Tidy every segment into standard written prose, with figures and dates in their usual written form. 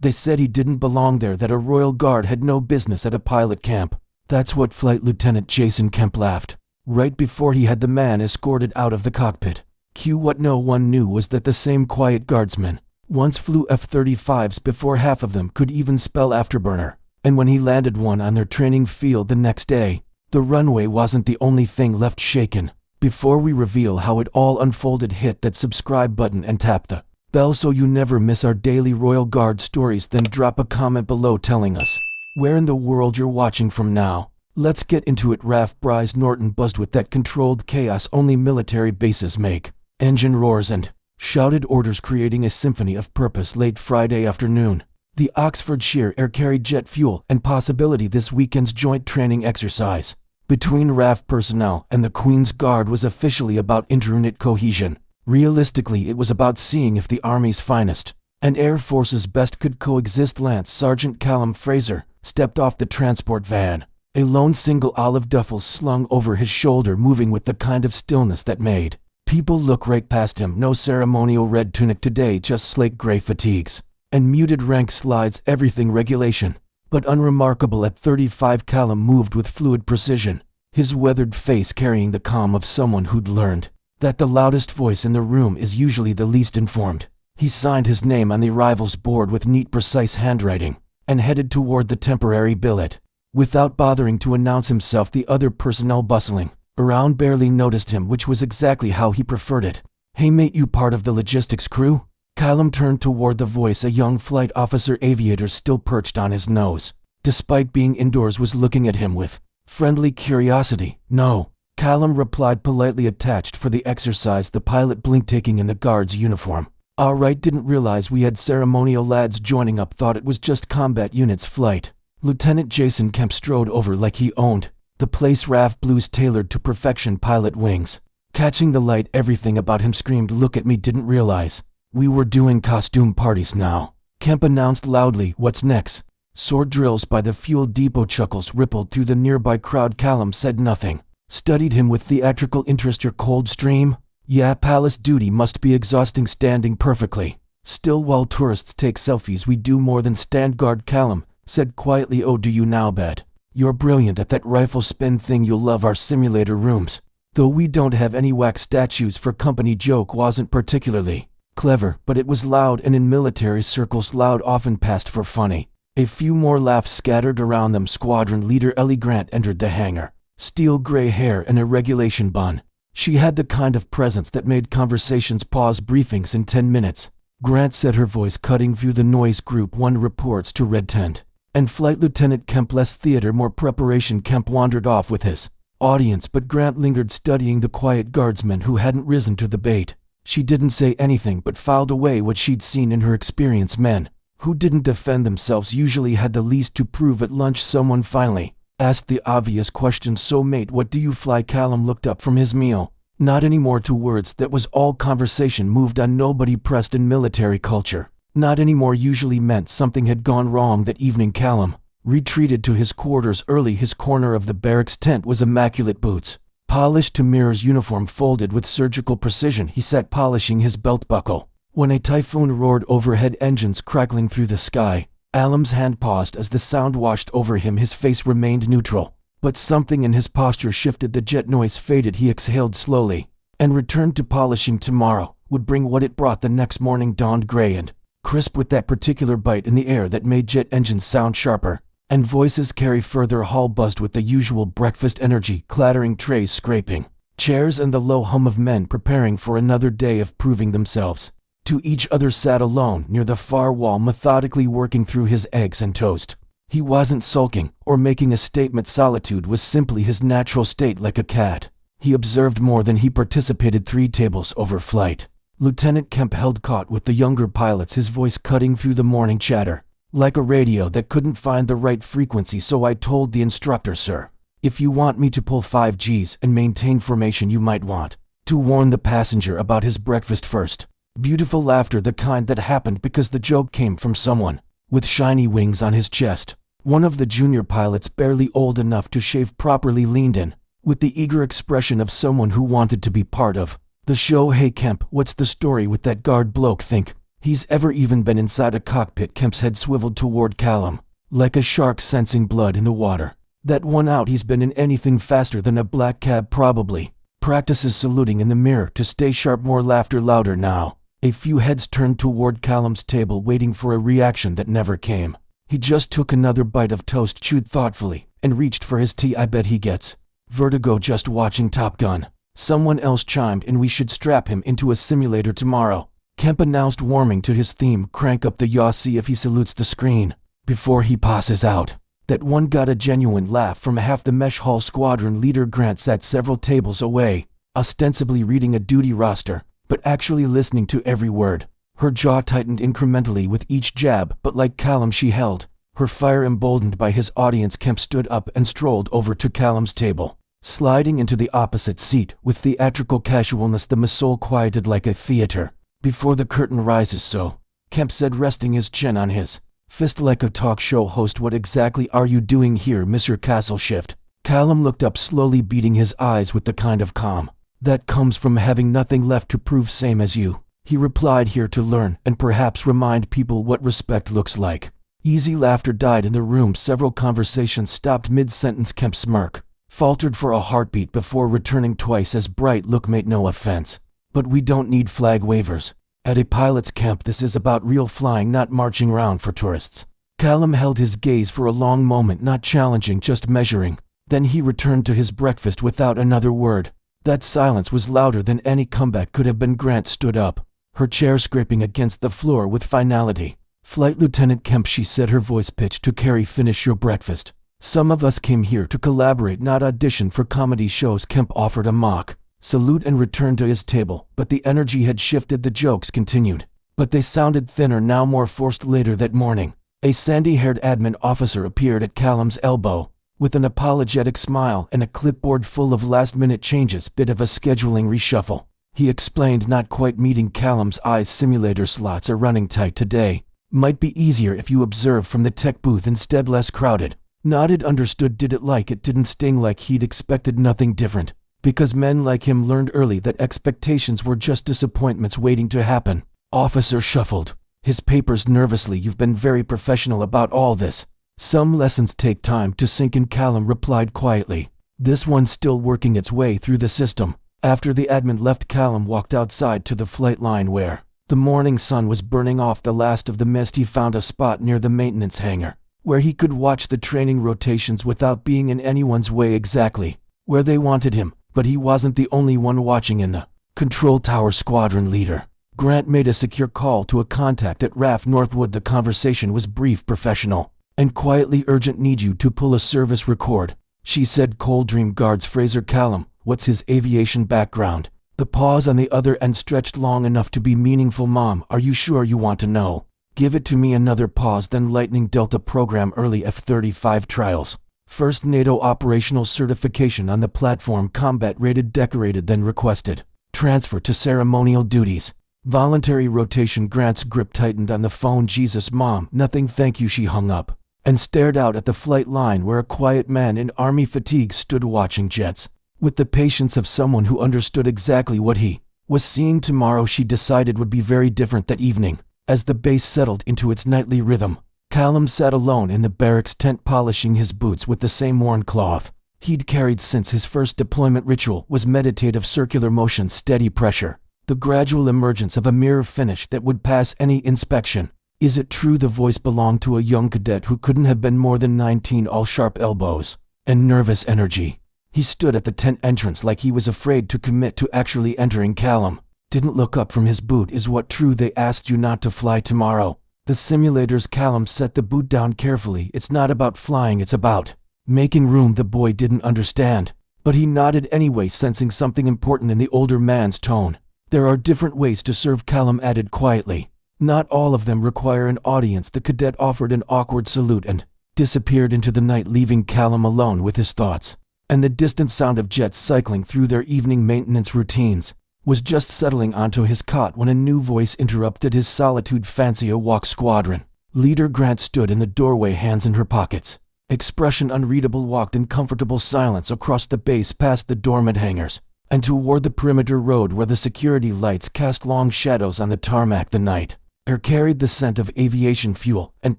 They said he didn't belong there, that a royal guard had no business at a pilot camp. That's what Flight Lieutenant Jason Kemp laughed, right before he had the man escorted out of the cockpit. What no one knew was that the same quiet guardsman once flew F-35s before half of them could even spell afterburner. And when he landed one on their training field the next day, the runway wasn't the only thing left shaken. Before we reveal how it all unfolded, hit that subscribe button and tap the bell so you never miss our daily Royal Guard stories. Then drop a comment below telling us where in the world you're watching from now. Let's get into it. RAF Bryce Norton buzzed with that controlled chaos only military bases make. Engine roars and shouted orders creating a symphony of purpose late Friday afternoon. The Oxfordshire Air carried jet fuel and possibility this weekend's joint training exercise between RAF personnel and the Queen's Guard was officially about inter-unit cohesion. Realistically, it was about seeing if the Army's finest and Air Force's best could coexist. Lance Sergeant Callum Fraser stepped off the transport van, a lone single olive duffel slung over his shoulder, moving with the kind of stillness that made people look right past him. No ceremonial red tunic today, just slate gray fatigues and muted rank slides, everything regulation, but unremarkable at 35. Callum moved with fluid precision, his weathered face carrying the calm of someone who'd learned that the loudest voice in the room is usually the least informed. He signed his name on the arrivals board with neat, precise handwriting and headed toward the temporary billet. Without bothering to announce himself, the other personnel bustling around barely noticed him, which was exactly how he preferred it. "Hey mate, you part of the logistics crew?" Callum turned toward the voice. A young flight officer aviator still perched on his nose, despite being indoors, was looking at him with friendly curiosity. "No," Callum replied politely. "Attached for the exercise." The pilot blinked, taking in the guard's uniform. "All right, didn't realize we had ceremonial lads joining up. Thought it was just combat units." Flight Lieutenant Jason Kemp strode over like he owned the place. RAF blues tailored to perfection, pilot wings catching the light. Everything about him screamed, "Look at me." "Didn't realize we were doing costume parties now," Kemp announced loudly. "What's next?" "Sword drills by the fuel depot." Chuckles rippled through the nearby crowd. Callum said nothing, studied him with theatrical interest. "Your Coldstream?" "Yeah, palace duty must be exhausting, standing perfectly still while tourists take selfies. We do more than stand guard," Callum said quietly. "Oh, do you now? Bet you're brilliant at that rifle spin thing. You'll love our simulator rooms, though we don't have any wax statues for company." Joke wasn't particularly clever, but it was loud, and in military circles loud often passed for funny. A few more laughs scattered around them. Squadron leader Ellie Grant entered the hangar, steel gray hair and a regulation bun. She had the kind of presence that made conversations pause briefings in 10 minutes. Grant said, her voice cutting through the noise. "Group 1 reports to Red Tent." And Flight Lieutenant Kemp, less theater, more preparation. Kemp wandered off with his audience, but Grant lingered, studying the quiet guardsmen who hadn't risen to the bait. She didn't say anything, but filed away what she'd seen in her experience. Men who didn't defend themselves usually had the least to prove. At lunch, someone finally asked the obvious question, "So mate, what do you fly?" Callum looked up from his meal. Not anymore. 2 words. That was all conversation moved on. Nobody pressed in military culture. Not anymore usually meant something had gone wrong that evening. Callum retreated to his quarters early. His corner of the barracks tent was immaculate. Boots polished to mirrors, uniform folded with surgical precision. He sat polishing his belt buckle when a typhoon roared overhead, engines crackling through the sky. Callum's hand paused as the sound washed over him. His face remained neutral, but something in his posture shifted. The jet noise faded. He exhaled slowly and returned to polishing. Tomorrow would bring what it brought. The next morning dawned gray and crisp, with that particular bite in the air that made jet engines sound sharper and voices carry further. Hall buzzed with the usual breakfast energy, clattering trays, scraping chairs, and the low hum of men preparing for another day of proving themselves to each other. Sat alone near the far wall, methodically working through his eggs and toast. He wasn't sulking or making a statement. Solitude was simply his natural state. Like a cat, he observed more than he participated. 3 tables over, Flight Lieutenant Kemp held court with the younger pilots, his voice cutting through the morning chatter like a radio that couldn't find the right frequency. "So I told the instructor, sir, if you want me to pull 5 Gs and maintain formation, you might want to warn the passenger about his breakfast first." Beautiful laughter, the kind that happened because the joke came from someone with shiny wings on his chest. One of the junior pilots, barely old enough to shave properly, leaned in with the eager expression of someone who wanted to be part of the show. "Hey Kemp, what's the story with that guard bloke?" "Think he's ever even been inside a cockpit. Kemp's head swiveled toward Callum, like a shark sensing blood in the water. That one out, he's been in anything faster than a black cab probably. Practices saluting in the mirror to stay sharp. More laughter, louder now. A few heads turned toward Callum's table, waiting for a reaction that never came. He just took another bite of toast, chewed thoughtfully, and reached for his tea. I bet he gets vertigo just watching Top Gun. Someone else chimed in, we should strap him into a simulator tomorrow. Kemp announced, warming to his theme. Crank up the yaw, see if he salutes the screen before he passes out. That one got a genuine laugh from half the mesh hall. Squadron leader Grant sat several tables away, ostensibly reading a duty roster, but actually listening to every word. Her jaw tightened incrementally with each jab, but like Callum, she held her fire. Emboldened by his audience, Kemp stood up and strolled over to Callum's table, sliding into the opposite seat with theatrical casualness. The soul quieted like a theater before the curtain rises. So, Kemp said, resting his chin on his fist like a talk show host. What exactly are you doing here, Mr. Castleshift? Callum looked up slowly, beating his eyes with the kind of calm that comes from having nothing left to prove. Same as you, he replied, here to learn and perhaps remind people what respect looks like. Easy laughter died in the room. Several conversations stopped mid-sentence. Kemp's smirk faltered for a heartbeat before returning twice as bright. Look, mate, no offense, but we don't need flag wavers at a pilot's camp. This is about real flying, not marching around for tourists. Callum held his gaze for a long moment, not challenging, just measuring. Then he returned to his breakfast without another word. That silence was louder than any comeback could have been. Grant stood up, her chair scraping against the floor with finality. Flight Lieutenant Kemp, she said, her voice pitched to carry, finish your breakfast. Some of us came here to collaborate, not audition for comedy shows. Kemp offered a mock salute and returned to his table, but the energy had shifted. The jokes continued, but they sounded thinner now, more forced. Later that morning, a sandy-haired admin officer appeared at Callum's elbow with an apologetic smile and a clipboard full of last-minute changes. Bit of a scheduling reshuffle, he explained, not quite meeting Callum's eyes. Simulator slots are running tight today. Might be easier if you observe from the tech booth instead, less crowded. Nodded, understood. Did it like it didn't sting like he'd expected. Nothing different, because men like him learned early that expectations were just disappointments waiting to happen. Officer shuffled his papers nervously. You've been very professional about all this. Some lessons take time to sink in, Callum replied quietly. This one's still working its way through the system. After the admin left, Callum walked outside to the flight line where the morning sun was burning off the last of the mist. He found a spot near the maintenance hangar where he could watch the training rotations without being in anyone's way. Exactly where they wanted him, but he wasn't the only one watching. In the control tower, squadron leader Grant made a secure call to a contact at RAF Northwood. The conversation was brief, professional, and quietly urgent. Need you to pull a service record, she said. Cold Dream Guards Fraser. Callum, what's his aviation background? The pause on the other end stretched long enough to be meaningful. Mom, are you sure you want to know? Give it to me. Another pause, then Lightning Delta program, early F-35 trials. First NATO operational certification on the platform, combat rated, decorated, then requested transfer to ceremonial duties. Voluntary rotation. Grant's grip tightened on the phone. Jesus, Mom, nothing, thank you. She hung up and stared out at the flight line where a quiet man in army fatigue stood watching jets with the patience of someone who understood exactly what he was seeing. Tomorrow, she decided, would be very different. That evening, as the base settled into its nightly rhythm, Callum sat alone in the barracks tent, polishing his boots with the same worn cloth he'd carried since his first deployment. Ritual was meditative, circular motion, steady pressure, the gradual emergence of a mirror finish that would pass any inspection. Is it true? The voice belonged to a young cadet who couldn't have been more than 19, all sharp elbows and nervous energy. He stood at the tent entrance like he was afraid to commit to actually entering. Callum didn't look up from his boot. Is what true? They asked you not to fly tomorrow. The simulators. Callum set the boot down carefully. It's not about flying, it's about making room. The boy didn't understand, but he nodded anyway, sensing something important in the older man's tone. There are different ways to serve, Callum added quietly. Not all of them require an audience. The cadet offered an awkward salute and disappeared into the night, leaving Callum alone with his thoughts. And the distant sound of jets cycling through their evening maintenance routines was just settling onto his cot when a new voice interrupted his solitude. Fancy a walk, squadron leader Grant stood in the doorway, hands in her pockets, expression unreadable. Walked in comfortable silence across the base, past the dormant hangars, and toward the perimeter road where the security lights cast long shadows on the tarmac. The night Air carried the scent of aviation fuel and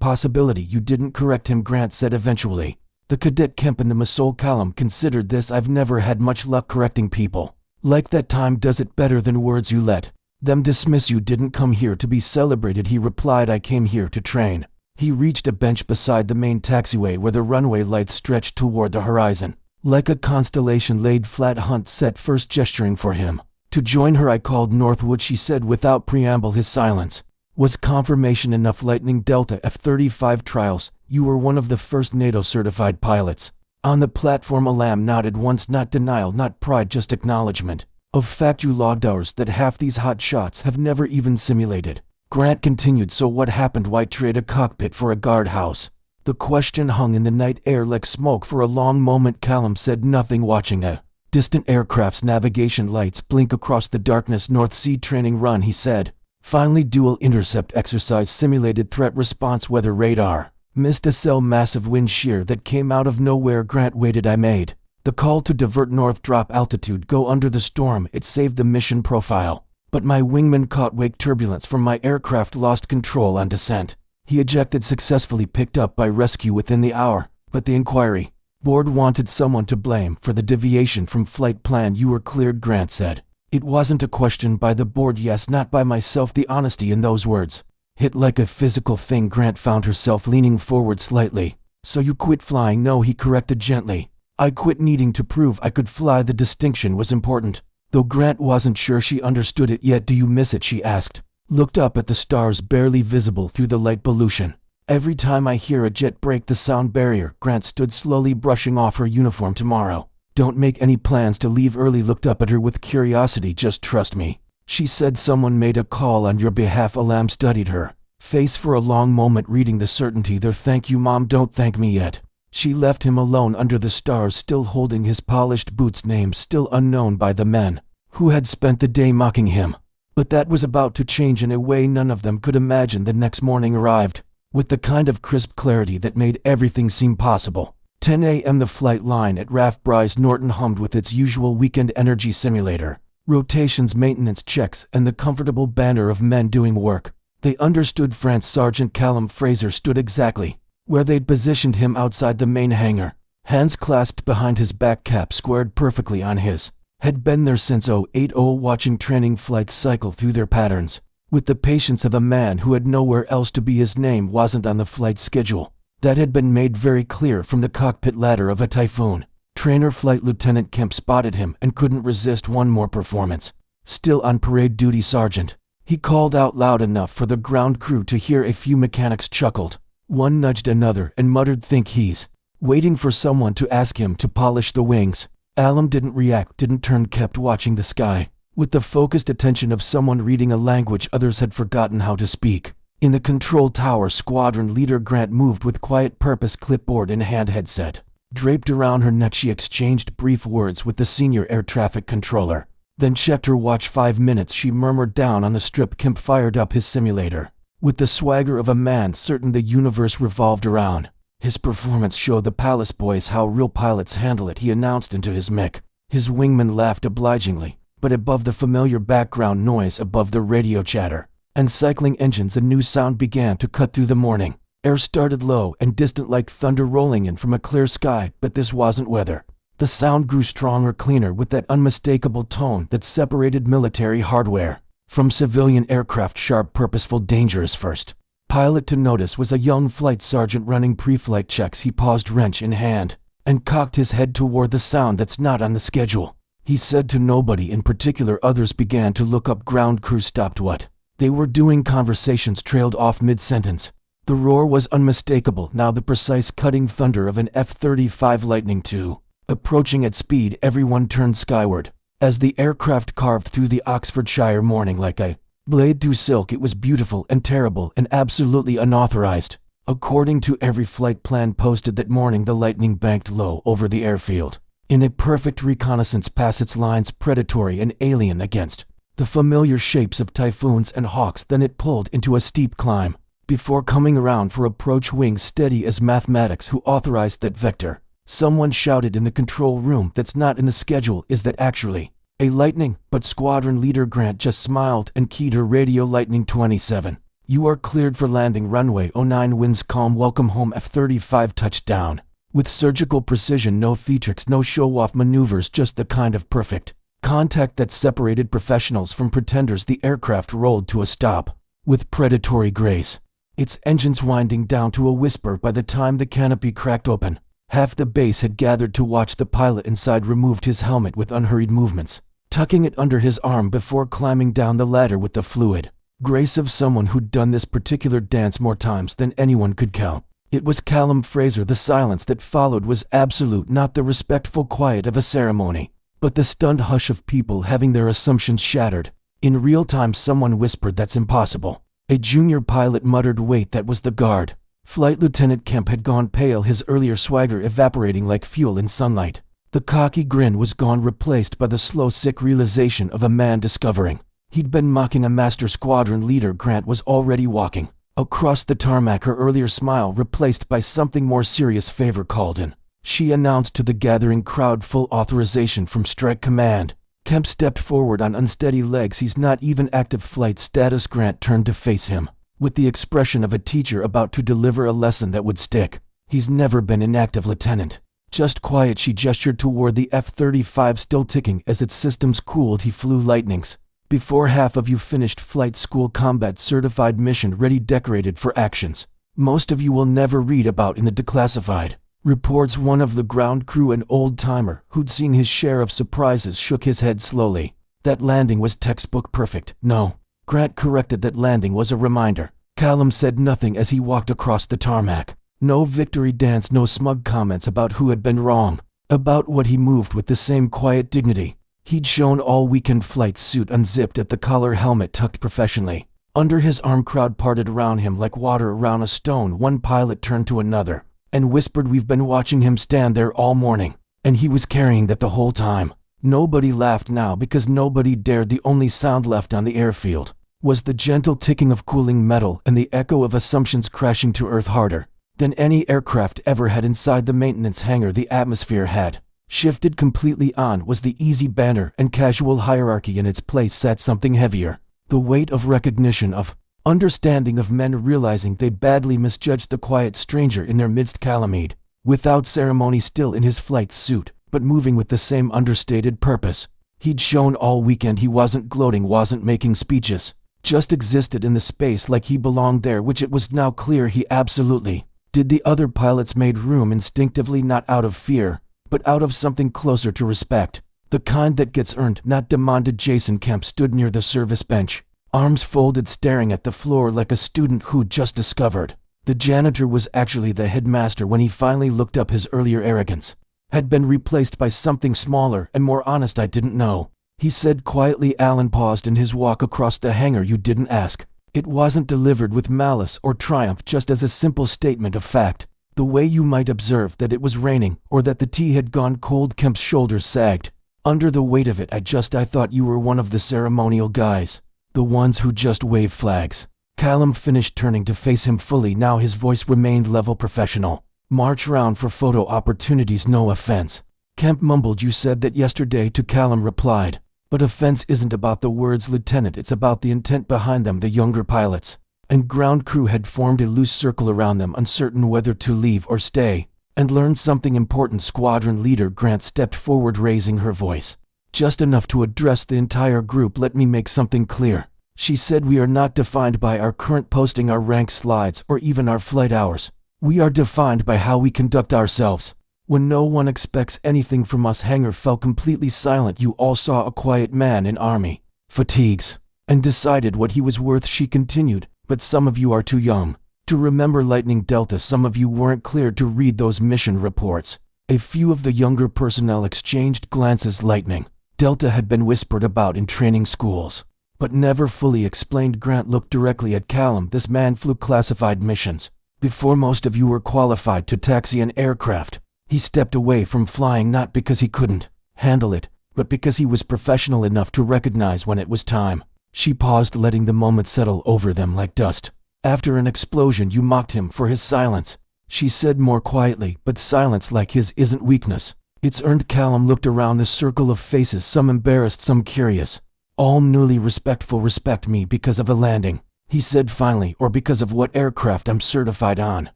possibility. You didn't correct him, Grant said eventually. The cadet Kemp and the Masol Callum considered this. I've never had much luck correcting people. Like that time does it better than words. You let them dismiss you. Didn't come here to be celebrated, he replied. I came here to train. He reached a bench beside the main taxiway where the runway lights stretched toward the horizon. Like a constellation laid flat, Hunt said, first gesturing for him to join her. I called Northwood, she said without preamble. His silence was confirmation enough. Lightning Delta F-35 trials. You were one of the first NATO-certified pilots on the platform. Alam nodded once, not denial, not pride, just acknowledgement of fact. You logged hours that half these hot shots have never even simulated. Grant continued. So what happened? Why trade a cockpit for a guardhouse? The question hung in the night air like smoke for a long moment. Callum said nothing. Watching a distant aircraft's navigation lights blink across the darkness. North Sea training run, he said. Finally, dual intercept exercise, simulated threat response. Weather radar missed a cell, massive wind shear that came out of nowhere. Grant waited. I made the call to divert north, drop altitude, go under the storm. It saved the mission profile. But my wingman caught wake turbulence from my aircraft, lost control on descent. He ejected successfully, picked up by rescue within the hour. But the inquiry board wanted someone to blame for the deviation from flight plan. You were cleared, Grant said. It wasn't a question by the board, yes, not by myself. The honesty in those words hit like a physical thing. Grant found herself leaning forward slightly. So you quit flying? No, he corrected gently. I quit needing to prove I could fly. The distinction was important, though Grant wasn't sure she understood it yet. Do you miss it? She asked. Looked up at the stars barely visible through the light pollution. Every time I hear a jet break the sound barrier. Grant stood slowly, brushing off her uniform. Tomorrow, don't make any plans to leave early. Looked up at her with curiosity. Just trust me, she said. Someone made a call on your behalf. Alam studied her face for a long moment, reading the certainty there. Thank you, Mom. Don't thank me yet. She left him alone under the stars, still holding his polished boots, name still unknown by the men who had spent the day mocking him. But that was about to change in a way none of them could imagine. The next morning arrived with the kind of crisp clarity that made everything seem possible. 10 a.m. The flight line at RAF Bryce Norton hummed with its usual weekend energy simulator rotations, maintenance checks, and the comfortable banter of men doing work. They understood. France Sergeant Callum Fraser stood exactly where they'd positioned him, outside the main hangar, hands clasped behind his back, cap squared perfectly on his. Had been there since 08, watching training flights cycle through their patterns with the patience of a man who had nowhere else to be. His name wasn't on the flight schedule. That had been made very clear from the cockpit ladder of a Typhoon. Trainer Flight Lieutenant Kemp spotted him and couldn't resist one more performance. Still on parade duty, Sergeant. He called out loud enough for the ground crew to hear. A few mechanics chuckled. One nudged another and muttered, think he's waiting for someone to ask him to polish the wings. Alam didn't react, didn't turn, kept watching the sky with the focused attention of someone reading a language others had forgotten how to speak. In the control tower, Squadron Leader Grant moved with quiet purpose, clipboard in hand, headset draped around her neck. She exchanged brief words with the senior air traffic controller, then checked her watch. 5 minutes, she murmured. Down on the strip, Kemp fired up his simulator with the swagger of a man certain the universe revolved around. His performance showed the Palace boys how real pilots handle it, he announced into his mic. His wingman laughed obligingly, but above the familiar background noise, above the radio chatter and cycling engines, a new sound began to cut through the morning. Air started low and distant like thunder rolling in from a clear sky, but this wasn't weather. The sound grew stronger, cleaner, with that unmistakable tone that separated military hardware from civilian aircraft. Sharp, purposeful, dangerous. First pilot to notice was a young flight sergeant running pre-flight checks. He paused, wrench in hand, and cocked his head toward the sound. That's not on the schedule, he said to nobody in particular. Others began to look up. Ground crew stopped what they were doing. Conversations trailed off mid-sentence. The roar was unmistakable now, the precise cutting thunder of an F-35 Lightning II approaching at speed. Everyone turned skyward as the aircraft carved through the Oxfordshire morning like a blade through silk. It was beautiful and terrible and absolutely unauthorized. According to every flight plan posted that morning, the Lightning banked low over the airfield in a perfect reconnaissance pass, its lines predatory and alien against the familiar shapes of Typhoons and Hawks. Then it pulled into a steep climb before coming around for approach, wings steady as mathematics. Who authorized that vector? Someone shouted in the control room. That's not in the schedule. Is that actually a Lightning? But Squadron Leader Grant just smiled and keyed her radio. Lightning 27. You are cleared for landing runway 09 winds calm welcome home F-35 touchdown. With surgical precision, no theatrics, no show-off maneuvers, just the kind of perfect contact that separated professionals from pretenders. The aircraft rolled to a stop with predatory grace, its engines winding down to a whisper by the time the canopy cracked open. Half the base had gathered to watch. The pilot inside removed his helmet with unhurried movements, tucking it under his arm before climbing down the ladder with the fluid grace of someone who'd done this particular dance more times than anyone could count. It was Callum Fraser. The silence that followed was absolute, not the respectful quiet of a ceremony, but the stunned hush of people having their assumptions shattered. In real time, someone whispered, "That's impossible." A junior pilot muttered, "Wait, that was the guard." Flight Lieutenant Kemp had gone pale, his earlier swagger evaporating like fuel in sunlight. The cocky grin was gone, replaced by the slow, sick realization of a man discovering he'd been mocking a master squadron leader. Grant was already walking across the tarmac, her earlier smile replaced by something more serious. "Favor called in," she announced to the gathering crowd. "Full authorization from Strike Command." Kemp stepped forward on unsteady legs. "He's not even active flight status." Grant turned to face him with the expression of a teacher about to deliver a lesson that would stick. "He's never been inactive, Lieutenant. Just quiet." She gestured toward the F-35 still ticking as its systems cooled. "He flew Lightnings before half of you finished flight school, combat certified, mission ready, decorated for actions most of you will never read about in the declassified reports." One of the ground crew, an old-timer who'd seen his share of surprises, shook his head slowly. "That landing was textbook perfect." "No," Grant corrected, "that landing was a reminder." Callum said nothing as he walked across the tarmac. No victory dance, no smug comments about who had been wrong. About what he moved with the same quiet dignity he'd shown all weekend. Flight suit unzipped at the collar, helmet tucked professionally under his arm. Crowd parted around him like water around a stone. One pilot turned to another and whispered, "We've been watching him stand there all morning, and he was carrying that the whole time." Nobody laughed now because nobody dared. The only sound left on the airfield was the gentle ticking of cooling metal and the echo of assumptions crashing to earth harder than any aircraft ever had. Inside the maintenance hangar, the atmosphere had shifted completely. On was the easy banner and casual hierarchy. In its place sat something heavier, the weight of recognition, of understanding, of men realizing they'd badly misjudged the quiet stranger in their midst. Calamide, without ceremony, still in his flight suit, but moving with the same understated purpose he'd shown all weekend. He wasn't gloating, wasn't making speeches, just existed in the space like he belonged there, which it was now clear he absolutely did. The other pilots made room instinctively, not out of fear, but out of something closer to respect, the kind that gets earned, not demanded. Jason Kemp stood near the service bench, arms folded, staring at the floor like a student who'd just discovered the janitor was actually the headmaster. When he finally looked up, his earlier arrogance had been replaced by something smaller and more honest. "I didn't know," he said quietly. Alan paused in his walk across the hangar. "You didn't ask." It wasn't delivered with malice or triumph, just as a simple statement of fact, the way you might observe that it was raining or that the tea had gone cold. Kemp's shoulders sagged under the weight of it. I thought you were one of the ceremonial guys, the ones who just wave flags." Callum finished, turning to face him fully. Now his voice remained level, professional. "March round for photo opportunities, no offense." Kemp mumbled, "You said that yesterday," to Callum replied. "But offense isn't about the words, Lieutenant, it's about the intent behind them." The younger pilots and ground crew had formed a loose circle around them, uncertain whether to leave or stay and learn something important. Squadron Leader Grant stepped forward, raising her voice just enough to address the entire group. "Let me make something clear," she said. "We are not defined by our current posting, our rank slides, or even our flight hours. We are defined by how we conduct ourselves when no one expects anything from us." Hangar fell completely silent. You all saw a quiet man in army fatigues and decided what he was worth. She continued, "But some of you are too young to remember Lightning Delta. Some of you weren't cleared to read those mission reports." A few of the younger personnel exchanged glances. Lightning Delta had been whispered about in training schools, but never fully explained. Grant looked directly at Callum. "This man flew classified missions before most of you were qualified to taxi an aircraft. He stepped away from flying not because he couldn't handle it, but because he was professional enough to recognize when it was time." She paused, letting the moment settle over them like dust. "After an explosion, you mocked him for his silence," she said more quietly, "but silence like his isn't weakness. It's earned." Callum looked around the circle of faces, some embarrassed, some curious, all newly respectful. "Respect me because of a landing," he said finally, or because of what aircraft I'm certified on.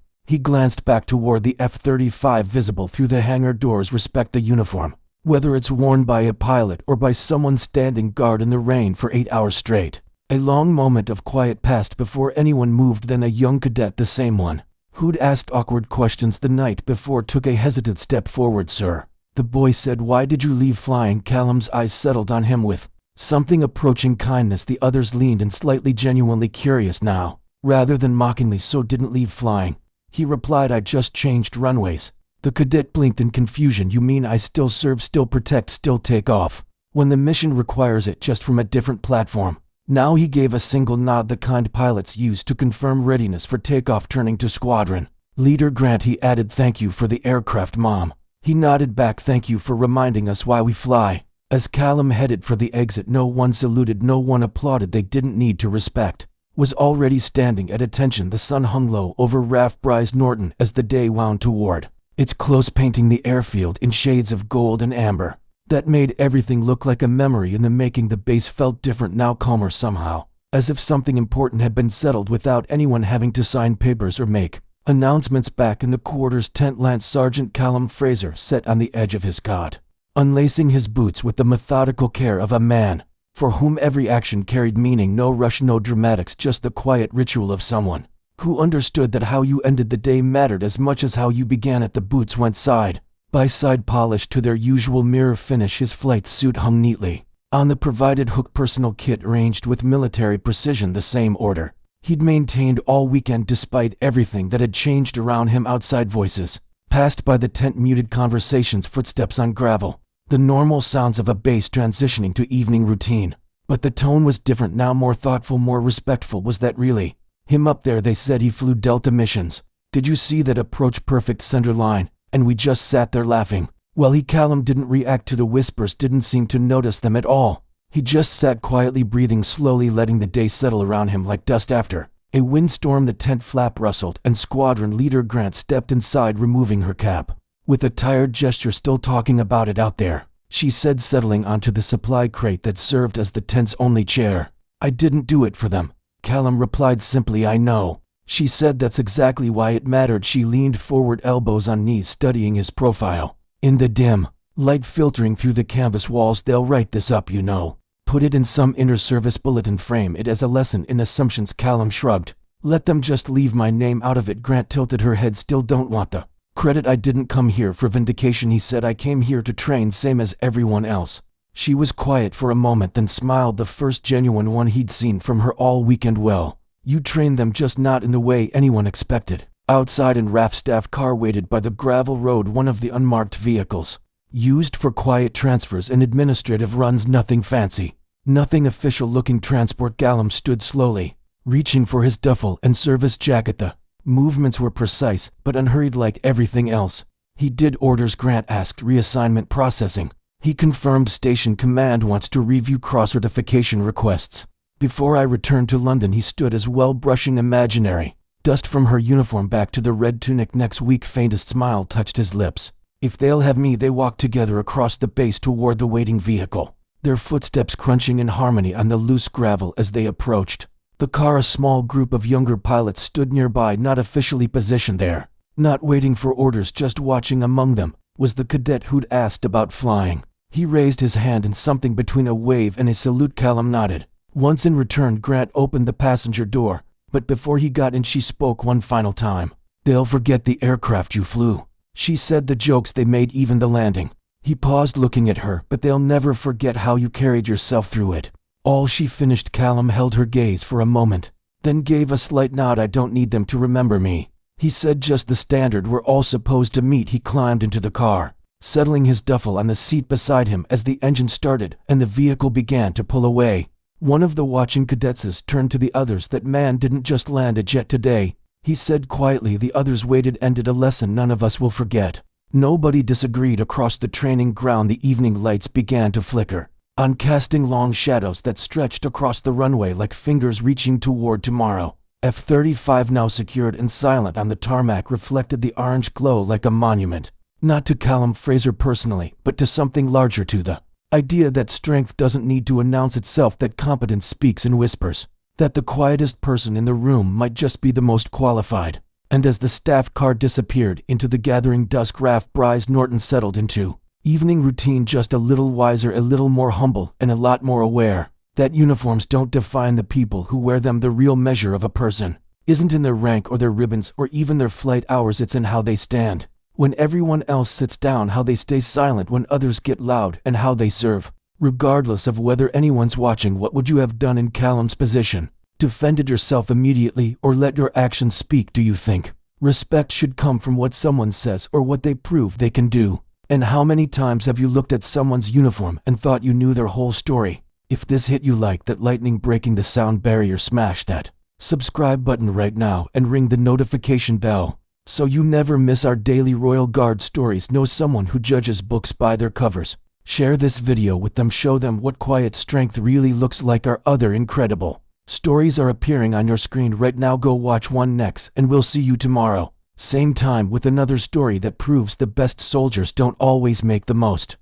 He glanced back toward the F-35 visible through the hangar doors. Respect the uniform, whether it's worn by a pilot or by someone standing guard in the rain for 8 hours straight. A long moment of quiet passed before anyone moved. Then a young cadet, the same one who'd asked awkward questions the night before, took a hesitant step forward. Sir, the boy said, why did you leave flying? Callum's eyes settled on him with something approaching kindness. The others leaned in, slightly genuinely curious now, rather than mockingly. So didn't leave flying, he replied. I just changed runways. The cadet blinked in confusion. You mean I still serve, still protect, still take off when the mission requires it, just from a different platform? Now he gave a single nod, the kind pilots use to confirm readiness for takeoff. Turning to Squadron Leader Grant, he added, thank you for the aircraft, Mom. He nodded back, thank you for reminding us why we fly. As Callum headed for the exit, no one saluted, no one applauded. They didn't need to. Respect was already standing at attention. The sun hung low over Ralph Bryce Norton as the day wound toward its close, painting the airfield in shades of gold and amber that made everything look like a memory in the making. The base felt different now, calmer somehow, as if something important had been settled without anyone having to sign papers or make announcements. Back in the quarters tent, Lance Sergeant Callum Fraser sat on the edge of his cot, unlacing his boots with the methodical care of a man for whom every action carried meaning. No rush, no dramatics, just the quiet ritual of someone who understood that how you ended the day mattered as much as how you began it. The boots went side by side, polished to their usual mirror finish. His flight suit hung neatly on the provided hook, personal kit arranged with military precision, the same order he'd maintained all weekend despite everything that had changed around him. Outside voices passed by the tent, muted conversations, footsteps on gravel, the normal sounds of a base transitioning to evening routine. But the tone was different now, more thoughtful, more respectful. Was that really him up there? They said he flew Delta missions. Did you see that approach? Perfect center line. And we just sat there laughing. Well, Callum didn't react to the whispers, didn't seem to notice them at all. He just sat quietly, breathing slowly, letting the day settle around him like dust after a windstorm. The tent flap rustled, and Squadron Leader Grant stepped inside, removing her cap. With a tired gesture, still talking about it out there, she said, settling onto the supply crate that served as the tent's only chair. I didn't do it for them, Callum replied simply. I know, she said. That's exactly why it mattered. She leaned forward, elbows on knees, studying his profile. In the dim light filtering through the canvas walls, they'll write this up, you know. Put it in some inter-service bulletin, frame it as a lesson in assumptions. Callum shrugged. Let them just leave my name out of it. Grant tilted her head. Still don't want the credit. I didn't come here for vindication, he said. I came here to train, same as everyone else. She was quiet for a moment, then smiled, the first genuine one he'd seen from her all weekend. Well, you trained them, just not in the way anyone expected. Outside, in Raph's staff car waited by the gravel road, one of the unmarked vehicles used for quiet transfers and administrative runs. Nothing fancy, nothing official looking transport. Callum stood slowly, reaching for his duffel and service jacket. The movements were precise but unhurried, like everything else. He did orders, Grant asked. Reassignment processing. He confirmed. Station command wants to review cross-certification requests before I return to London. He stood as well, brushing imaginary dust from her uniform back to the red tunic next week. Faintest smile touched his lips. If they'll have me. They walked together across the base toward the waiting vehicle, their footsteps crunching in harmony on the loose gravel as they approached the car. A small group of younger pilots stood nearby, not officially positioned there, not waiting for orders, just watching. Among them was the cadet who'd asked about flying. He raised his hand in something between a wave and a salute. Callum nodded. Once in return, Grant opened the passenger door, but before he got in, she spoke one final time. They'll forget the aircraft you flew, she said, the jokes they made, even the landing. He paused, looking at her. But they'll never forget how you carried yourself through it all, she finished. Callum held her gaze for a moment, then gave a slight nod. I don't need them to remember me, he said, just the standard we're all supposed to meet. He climbed into the car, settling his duffel on the seat beside him as the engine started and the vehicle began to pull away. One of the watching cadets turned to the others. That man didn't just land a jet today, he said quietly. The others waited. Ended a lesson none of us will forget. Nobody disagreed. Across the training ground, the evening lights began to flicker on, casting long shadows that stretched across the runway like fingers reaching toward tomorrow. F-35, now secured and silent on the tarmac, reflected the orange glow like a monument, not to Callum Fraser personally, but to something larger, to the idea that strength doesn't need to announce itself, that competence speaks in whispers. that the quietest person in the room might just be the most qualified. And as the staff car disappeared into the gathering dusk, Ralph Bryce Norton settled into evening routine, just a little wiser, a little more humble, and a lot more aware that uniforms don't define the people who wear them. The real measure of a person isn't in their rank or their ribbons or even their flight hours, it's in how they stand when everyone else sits down, how they stay silent when others get loud, and how they serve, regardless of whether anyone's watching. What would you have done in Callum's position? Defended yourself immediately or let your actions speak? Do you think respect should come from what someone says or what they prove they can do? And how many times have you looked at someone's uniform and thought you knew their whole story? If this hit you like that lightning breaking the sound barrier, smash that subscribe button right now and ring the notification bell so you never miss our daily Royal Guard stories. Know someone who judges books by their covers. Share this video with them. Show them what quiet strength really looks like. Our other incredible stories are appearing on your screen right now. Go watch one next, and we'll see you tomorrow, same time, with another story that proves the best soldiers don't always make the most